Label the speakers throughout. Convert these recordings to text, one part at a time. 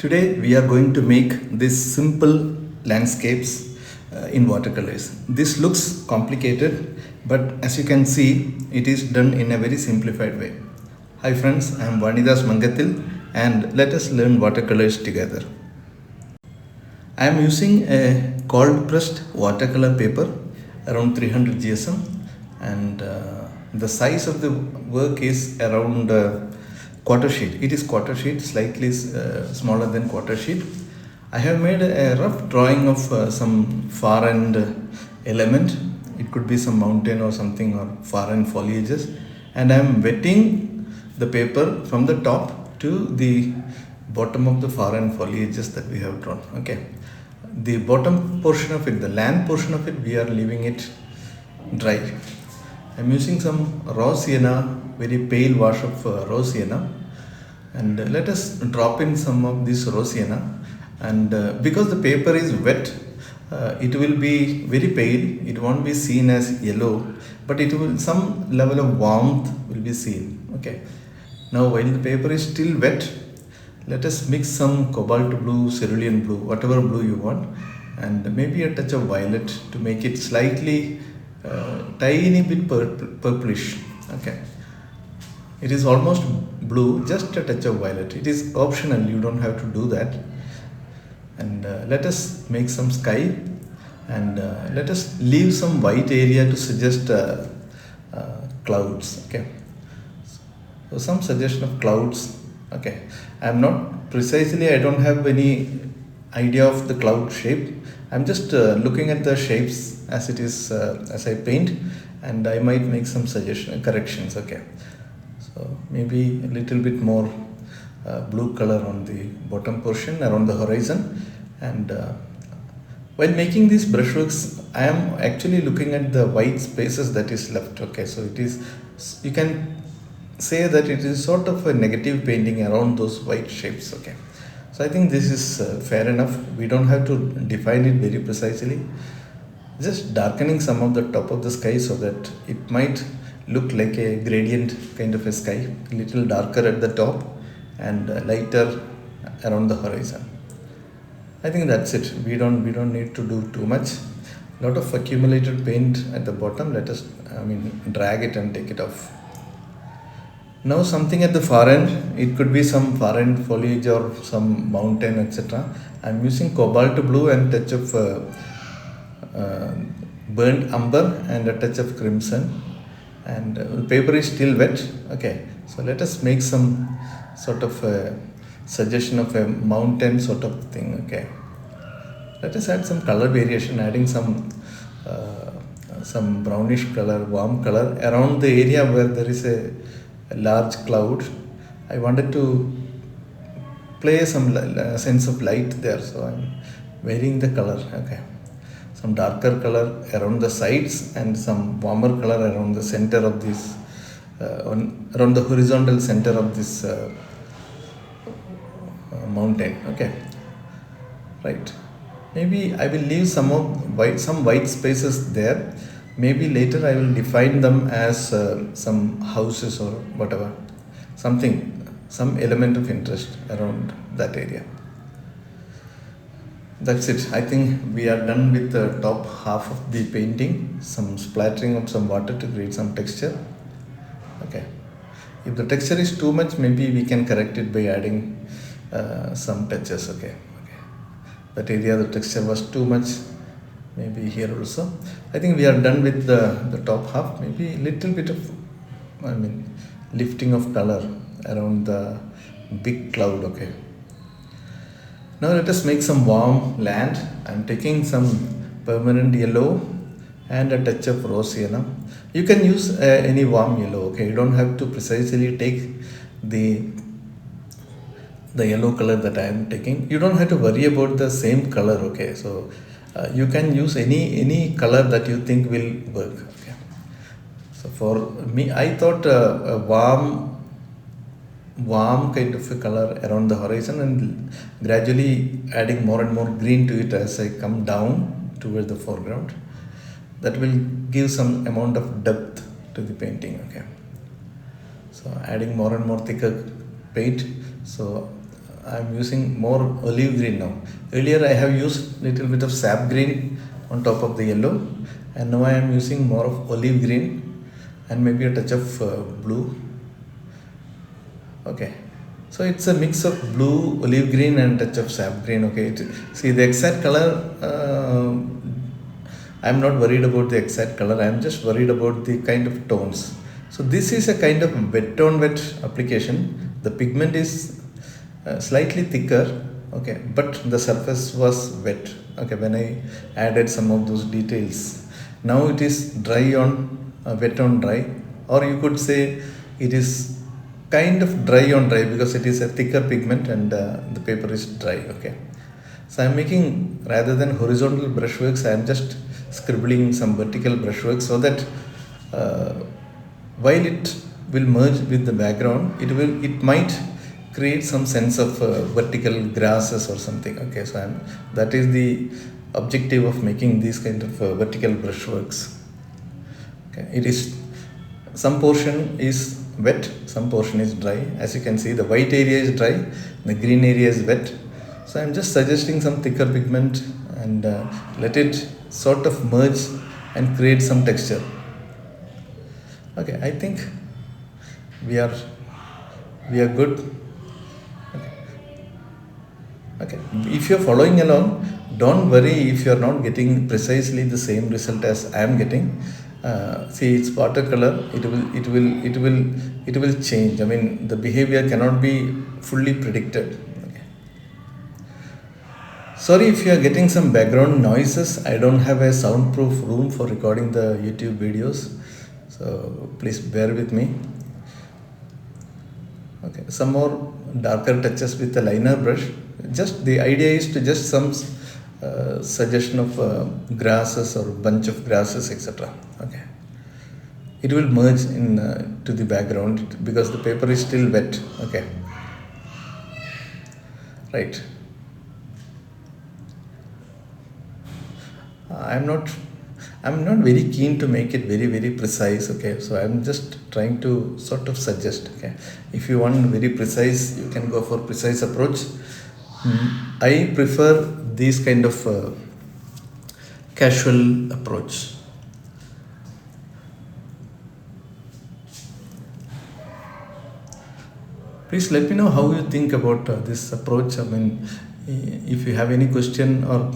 Speaker 1: Today we are going to make these simple landscapes in watercolors. This looks complicated, but as you can see, it is done in a very simplified way. Hi friends, I am Vanidas Mangathil and let us learn watercolors together. I am using a cold pressed watercolor paper around 300 GSM and the size of the work is around quarter sheet. It is quarter sheet, slightly smaller than quarter sheet. I have made a rough drawing of some far end element. It could be some mountain or something or far end foliages, and I am wetting the paper from the top to the bottom of the far end foliages that we have drawn. Okay, the bottom portion of it, the land portion of it, we are leaving it dry. I'm using some raw sienna, very pale wash of raw sienna, and let us drop in some of this raw sienna. And because the paper is wet, it will be very pale. It won't be seen as yellow, but it will some level of warmth will be seen. Okay. Now, while the paper is still wet, let us mix some cobalt blue, cerulean blue, whatever blue you want, and maybe a touch of violet to make it slightly tiny bit purplish. Okay, it is almost blue, just a touch of violet. It is optional, you don't have to do that. And let us make some sky, and let us leave some white area to suggest clouds. Okay, so some suggestion of clouds. Okay, I am not precisely, I don't have any idea of the cloud shape. I'm just looking at the shapes as it is as I paint, and I might make some corrections. Okay, so maybe a little bit more blue color on the bottom portion around the horizon. And while making these brushworks, I am actually looking at the white spaces that is left. Okay, so it is, you can say that it is sort of a negative painting around those white shapes. Okay, so I think this is fair enough. We don't have to define it very precisely, just darkening some of the top of the sky so that it might look like a gradient kind of a sky, a little darker at the top and lighter around the horizon. I think that's it. We don't need to do too much. Lot of accumulated paint at the bottom. Let us drag it and take it off. Now something at the far end, it could be some far end foliage or some mountain, etc. I'm using cobalt blue and touch of burnt umber and a touch of crimson, and the paper is still wet. Okay, so let us make some sort of suggestion of a mountain sort of thing. Okay, let us add some color variation, adding some brownish color, warm color around the area where there is a large cloud. I wanted to play some sense of light there, so I'm varying the color. Okay, some darker color around the sides and some warmer color around the center of this around the horizontal center of this mountain. Okay, right, maybe I will leave some white spaces there. Maybe later I will define them as some houses or whatever, some element of interest around that area. That's it. I think we are done with the top half of the painting. Some splattering of some water to create some texture. Okay, if the texture is too much, maybe we can correct it by adding some touches. Okay, that area the texture was too much, maybe here also. I think we are done with the top half. Maybe a little bit of lifting of color around the big cloud. Okay, now let us make some warm land. I'm taking some permanent yellow and a touch of raw sienna. You can use any warm yellow. Okay, you don't have to precisely take the yellow color that I am taking. You don't have to worry about the same color. Okay, so you can use any color that you think will work. Okay, so for me, I thought a warm kind of a color around the horizon, and gradually adding more and more green to it as I come down towards the foreground. That will give some amount of depth to the painting. Okay, so adding more and more thicker paint. So I'm using more olive green now. Earlier I have used little bit of sap green on top of the yellow, and now I am using more of olive green and maybe a touch of blue. Okay, so it's a mix of blue, olive green and touch of sap green. Okay, see the exact color, I'm not worried about the exact color, I'm just worried about the kind of tones. So this is a kind of wet on wet application. The pigment is slightly thicker, okay, but the surface was wet, okay, when I added some of those details. Now it is dry on wet on dry, or you could say it is kind of dry on dry because it is a thicker pigment and the paper is dry. Okay, so I am making, rather than horizontal brushworks, I am just scribbling some vertical brushwork so that while it will merge with the background, it might create some sense of vertical grasses or something. Okay, so that is the objective of making these kind of vertical brushworks. Okay, it is, some portion is wet, some portion is dry. As you can see, the white area is dry, the green area is wet. So I am just suggesting some thicker pigment and let it sort of merge and create some texture. Okay, I think we are good. Okay, if you are following along, don't worry if you are not getting precisely the same result as I am getting. See, it's watercolor. It will change. I mean, the behavior cannot be fully predicted. Okay. Sorry if you are getting some background noises. I don't have a soundproof room for recording the YouTube videos, so please bear with me. Okay, some more darker touches with the liner brush. Just the idea is to just some suggestion of grasses or bunch of grasses, etc. Okay, it will merge in to the background because the paper is still wet. Okay, right. I'm not very keen to make it very precise. Okay, so I'm just trying to sort of suggest. Okay, if you want very precise, you can go for precise approach. I prefer this kind of casual approach. Please let me know how you think about this approach. I mean, if you have any question or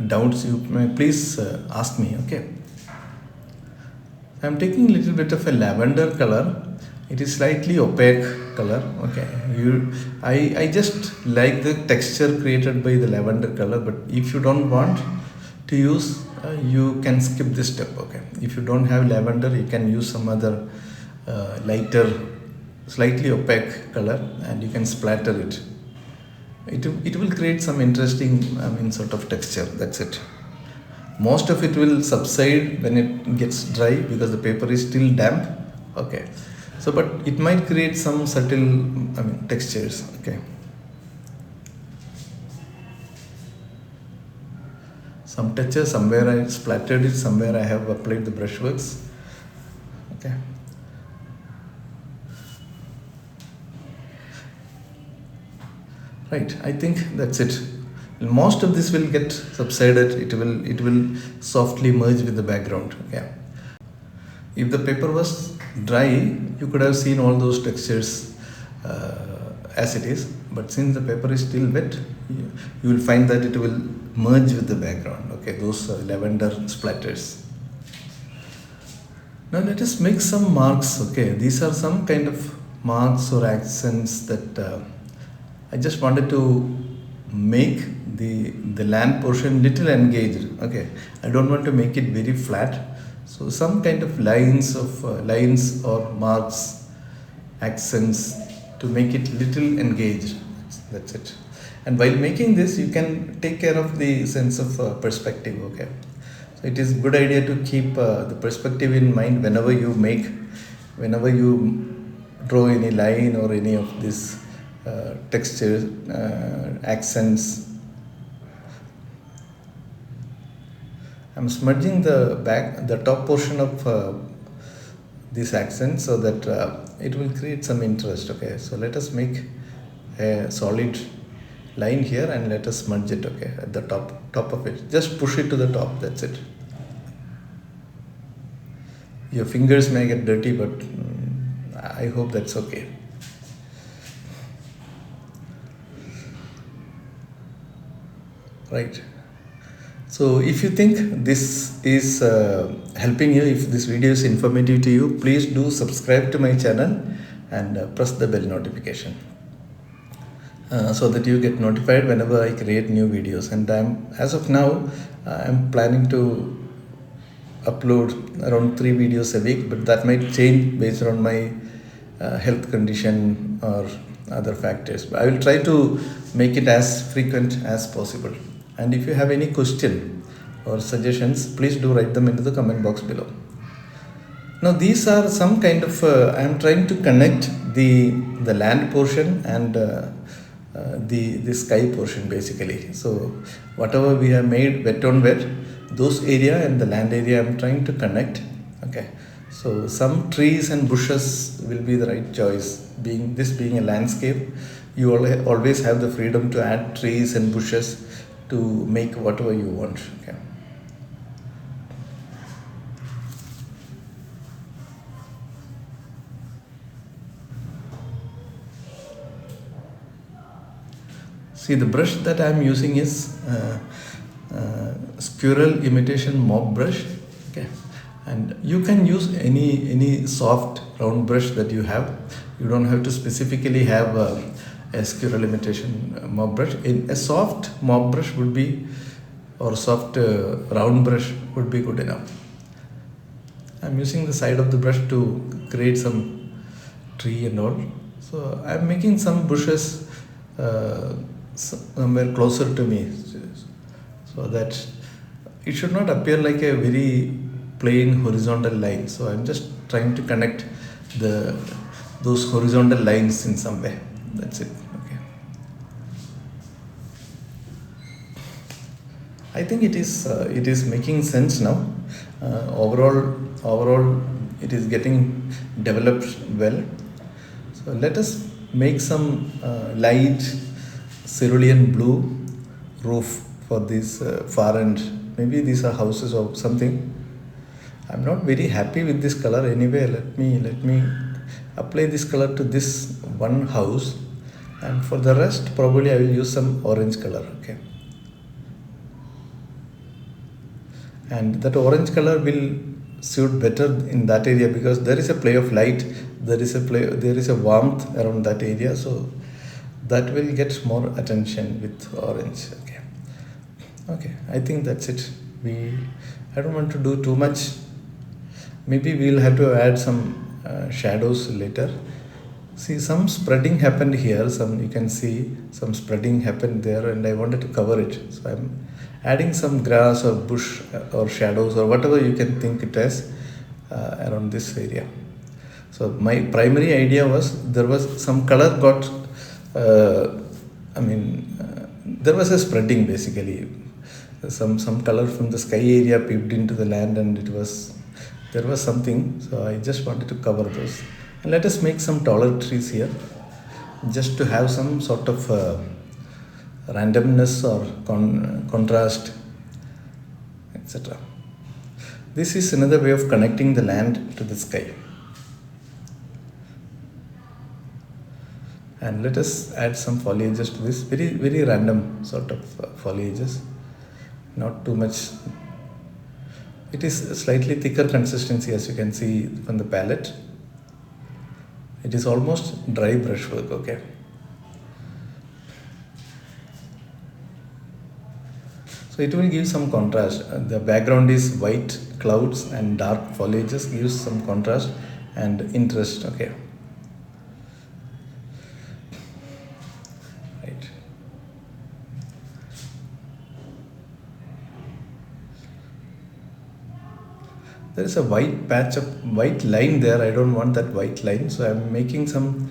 Speaker 1: doubts, you may please ask me. Okay, I am taking a little bit of a lavender color. It is slightly opaque color. Okay, I just like the texture created by the lavender color, but if you don't want to use, you can skip this step. Okay, if you don't have lavender, you can use some other lighter, slightly opaque color, and you can splatter it. It will create some interesting, I mean, sort of texture. That's it. Most of it will subside when it gets dry because the paper is still damp. Okay, so but it might create some subtle, I mean, textures. Okay, some touches, somewhere I splattered it, somewhere I have applied the brushworks. Okay, right, I think that's it. Most of this will get subsided. It will softly merge with the background. Okay, if the paper was dry, you could have seen all those textures as it is, but since the paper is still wet, you will find that it will merge with the background. Okay, those lavender splatters. Now let us make some marks. Okay, these are some kind of marks or accents that I just wanted to make the land portion little engaged. Okay, I don't want to make it very flat, so some kind of lines or marks, accents, to make it little engaged. That's it. And while making this, you can take care of the sense of perspective. Okay, so it is good idea to keep the perspective in mind whenever you draw any line or any of this textures, accents. I'm smudging the top portion of this accent so that it will create some interest. Okay, so let us make a solid line here and let us smudge it, okay, at the top of it. Just push it to the top, that's it. Your fingers may get dirty, but I hope that's okay. Right. So if you think this is helping you, if this video is informative to you, please do subscribe to my channel and press the bell notification so that you get notified whenever I create new videos. And as of now, I'm planning to upload around 3 videos a week, but that might change based on my health condition or other factors. But I will try to make it as frequent as possible. And if you have any question or suggestions, please do write them into the comment box below. Now these are some kind of, I am trying to connect the land portion and the sky portion basically. So whatever we have made wet on wet, those area and the land area I am trying to connect. Okay, so some trees and bushes will be the right choice. This being a landscape, you always have the freedom to add trees and bushes to make whatever you want. Okay. See, the brush that I am using is squirrel imitation mop brush. Okay, and you can use any soft round brush that you have. You don't have to specifically have a squirrel imitation mop brush. A soft mop brush would be, or soft round brush would be good enough. I'm using the side of the brush to create some tree and all. So I'm making some bushes somewhere closer to me, so that it should not appear like a very plain horizontal line. So I'm just trying to connect those horizontal lines in some way. That's it. Okay. I think it is making sense now. Overall, it is getting developed well. So let us make some light cerulean blue roof for this far end. Maybe these are houses or something. I'm not very happy with this color anyway. Let me apply this color to this one house, and for the rest probably I will use some orange color. Okay, and that orange color will suit better in that area because there is a play of light, there is a warmth around that area, so that will get more attention with orange. Okay, I think that's it. I don't want to do too much. Maybe we'll have to add some shadows later. See, some spreading happened here. You can see some spreading happened there, and I wanted to cover it. So I'm adding some grass or bush or shadows or whatever you can think it as around this area. So my primary idea was there was some color got. There was a spreading basically. Some color from the sky area peeped into the land, and there was something. So I just wanted to cover those. And let us make some taller trees here, just to have some sort of randomness or contrast, etc. This is another way of connecting the land to the sky. And let us add some foliages to this, very, very random sort of foliages, not too much. It is a slightly thicker consistency, as you can see from the palette. It is almost dry brushwork. Okay. So it will give some contrast. The background is white clouds and dark foliages, gives some contrast and interest. Okay. Right. There is a white patch of white line there. I don't want that white line, so I'm making some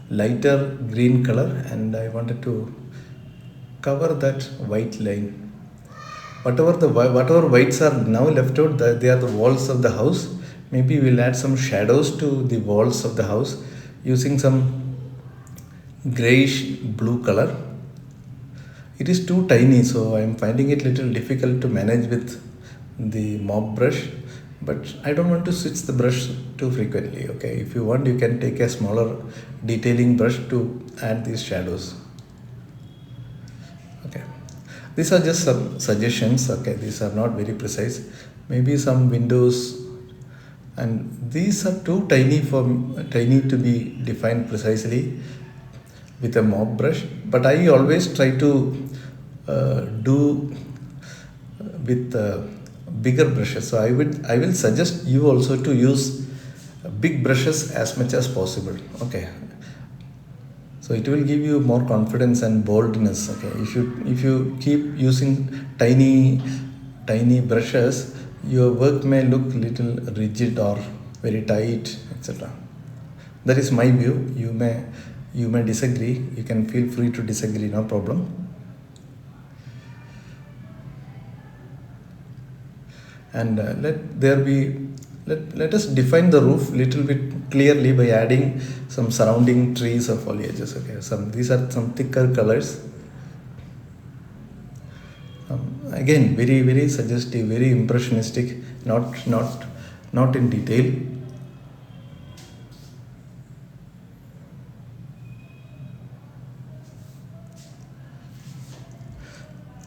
Speaker 1: lighter green color, and I wanted to cover that white line. Whatever whites are now left out, they are the walls of the house. Maybe we'll add some shadows to the walls of the house using some grayish blue color. It is too tiny, so I am finding it little difficult to manage with the mop brush, but I don't want to switch the brush too frequently. Okay, if you want, you can take a smaller detailing brush to add these shadows. Okay, these are just some suggestions. Okay, these are not very precise. Maybe some windows, and these are too tiny to be defined precisely with a mop brush, but I always try to do with bigger brushes. So I will suggest you also to use big brushes as much as possible. Okay, so it will give you more confidence and boldness. Okay, if you keep using tiny brushes, your work may look little rigid or very tight, etc. That is my view. You may disagree. You can feel free to disagree, no problem. And let us define the roof little bit clearly by adding some surrounding trees or foliages. Okay, these are some thicker colors. Again, very suggestive, very impressionistic, not in detail.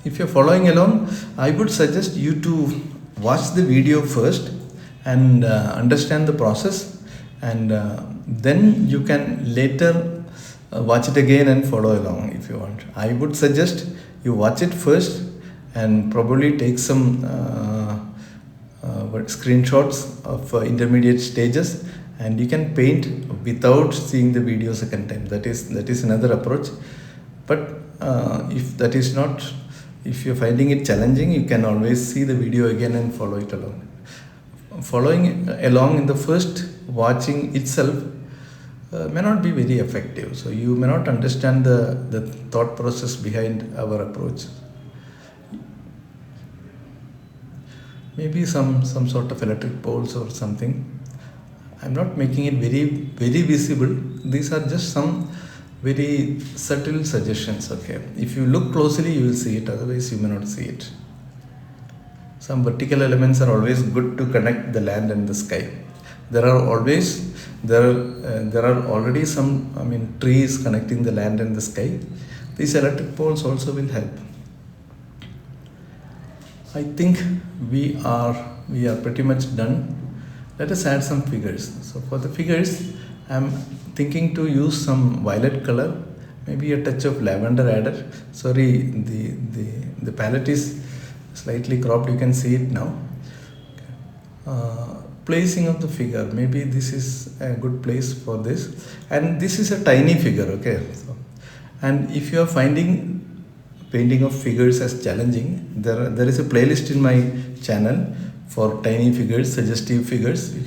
Speaker 1: If you're following along, I would suggest you to watch the video first and understand the process, and then you can later watch it again and follow along if you want. I would suggest you watch it first and probably take some screenshots of intermediate stages, and you can paint without seeing the video second time. That is another approach. But if you're finding it challenging, you can always see the video again and follow it along. Following along in the first watching itself may not be very effective. So you may not understand the thought process behind our approach. Maybe some sort of electric poles or something. I'm not making it very visible. These are just some very subtle suggestions. Okay, if you look closely, you will see it, otherwise you may not see it. Some vertical elements are always good to connect the land and the sky. There are already some trees connecting the land and the sky. These electric poles also will help. I think we are pretty much done. Let us add some figures. So for the figures, I'm thinking to use some violet color, maybe a touch of lavender added. Sorry, the palette is slightly cropped, you can see it now. Placing of the figure, maybe this is a good place for this, and this is a tiny figure. Okay, and if you are finding painting of figures as challenging, there is a playlist in my channel for tiny figures, suggestive figures. You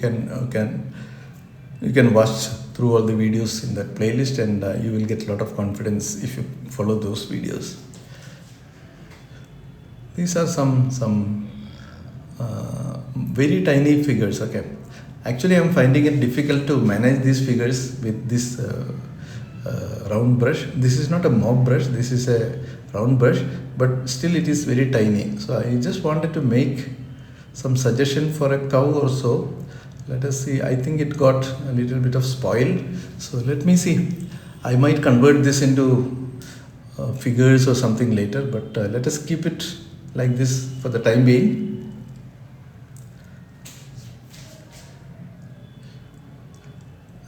Speaker 1: can watch through all the videos in that playlist, and you will get a lot of confidence if you follow those videos. These are some very tiny figures. Okay, actually I'm finding it difficult to manage these figures with this round brush. This is not a mop brush, this is a round brush, but still it is very tiny. So I just wanted to make some suggestion for a cow or so. Let us see. I think it got a little bit of spoiled, so let me see. I might convert this into figures or something later, but let us keep it like this for the time being.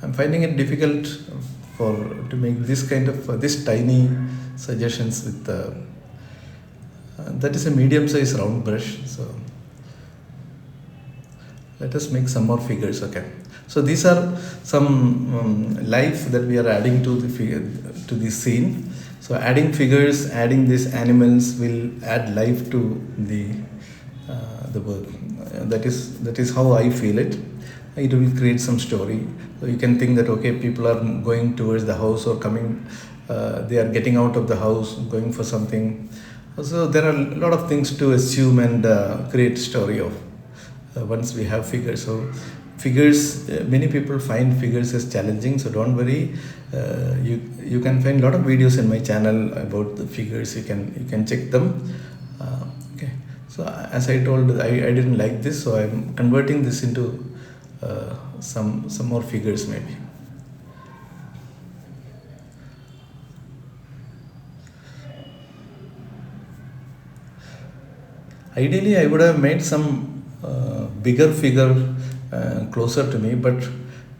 Speaker 1: I'm finding it difficult to make this kind of this tiny suggestions with that is a medium size round brush. So let us make some more figures. Okay, so these are some life that we are adding to the figure, to the scene. So adding figures, adding these animals will add life to the work. That is how I feel it. It will create some story. So you can think that okay, people are going towards the house or coming, they are getting out of the house, going for something. So there are a lot of things to assume and create story of once we have figures. So figures, many people find figures as challenging, so don't worry. You can find a lot of videos in my channel about the figures. You can check them. Okay, so as I told, I didn't like this, so I'm converting this into some more figures maybe. Ideally, I would have made some bigger figure closer to me, but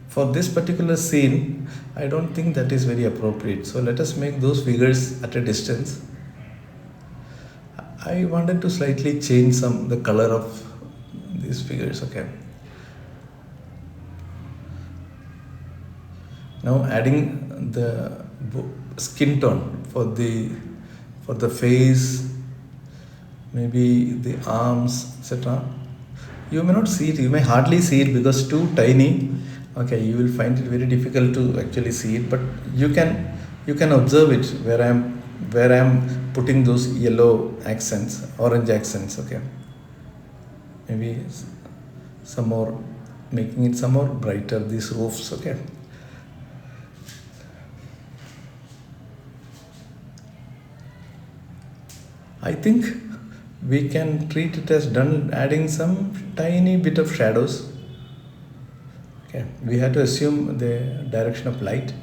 Speaker 1: for this particular scene, I don't think that is very appropriate. So let us make those figures at a distance. I wanted to slightly change the color of these figures. Okay. Now adding the skin tone for the face, maybe the arms, etc. You may not see it, you may hardly see it because too tiny. Okay, you will find it very difficult to actually see it, but you can observe it where I am putting those yellow accents, orange accents. Okay, maybe some more, making it some more brighter, these roofs. Okay, I think we can treat it as done, adding some tiny bit of shadows. Okay, we have to assume the direction of light.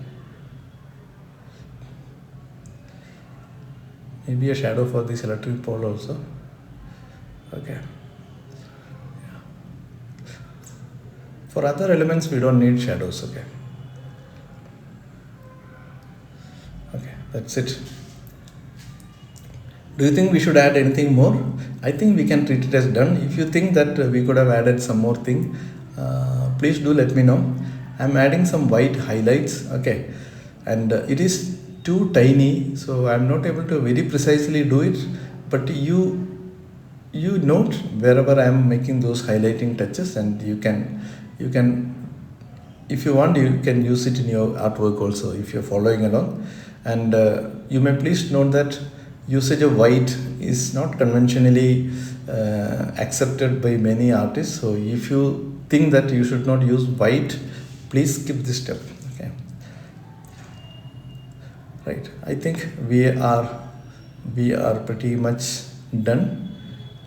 Speaker 1: Maybe a shadow for this electric pole also. Okay. For other elements, we don't need shadows. Okay. Okay, that's it. Do you think we should add anything more? I think we can treat it as done. If you think that we could have added some more thing, please do let me know. I'm adding some white highlights. Okay, and it is too tiny, so I'm not able to very precisely do it, but you note wherever I'm making those highlighting touches, and you can if you want, you can use it in your artwork also if you're following along. And you may please note that usage of white is not conventionally accepted by many artists. So if you think that you should not use white, please skip this step. Okay, right, I think we are pretty much done,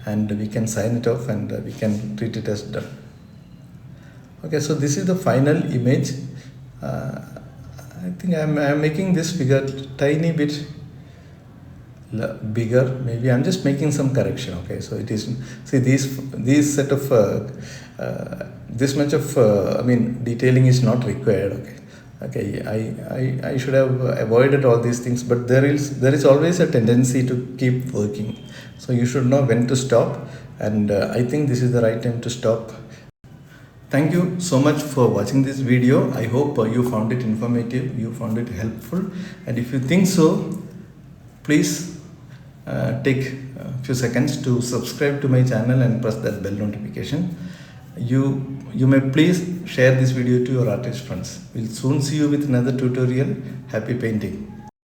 Speaker 1: and we can sign it off, and we can treat it as done. Okay, so this is the final image. I think I'm making this figure tiny bit bigger. Maybe I'm just making some correction. Okay, so it is, see, these set of this much of detailing is not required. Okay, I should have avoided all these things, but there is always a tendency to keep working, so you should know when to stop, and I think this is the right time to stop. Thank you so much for watching this video. I hope you found it informative, you found it helpful, and if you think so, please take a few seconds to subscribe to my channel and press that bell notification. You may please share this video to your artist friends. We'll soon see you with another tutorial. Happy painting.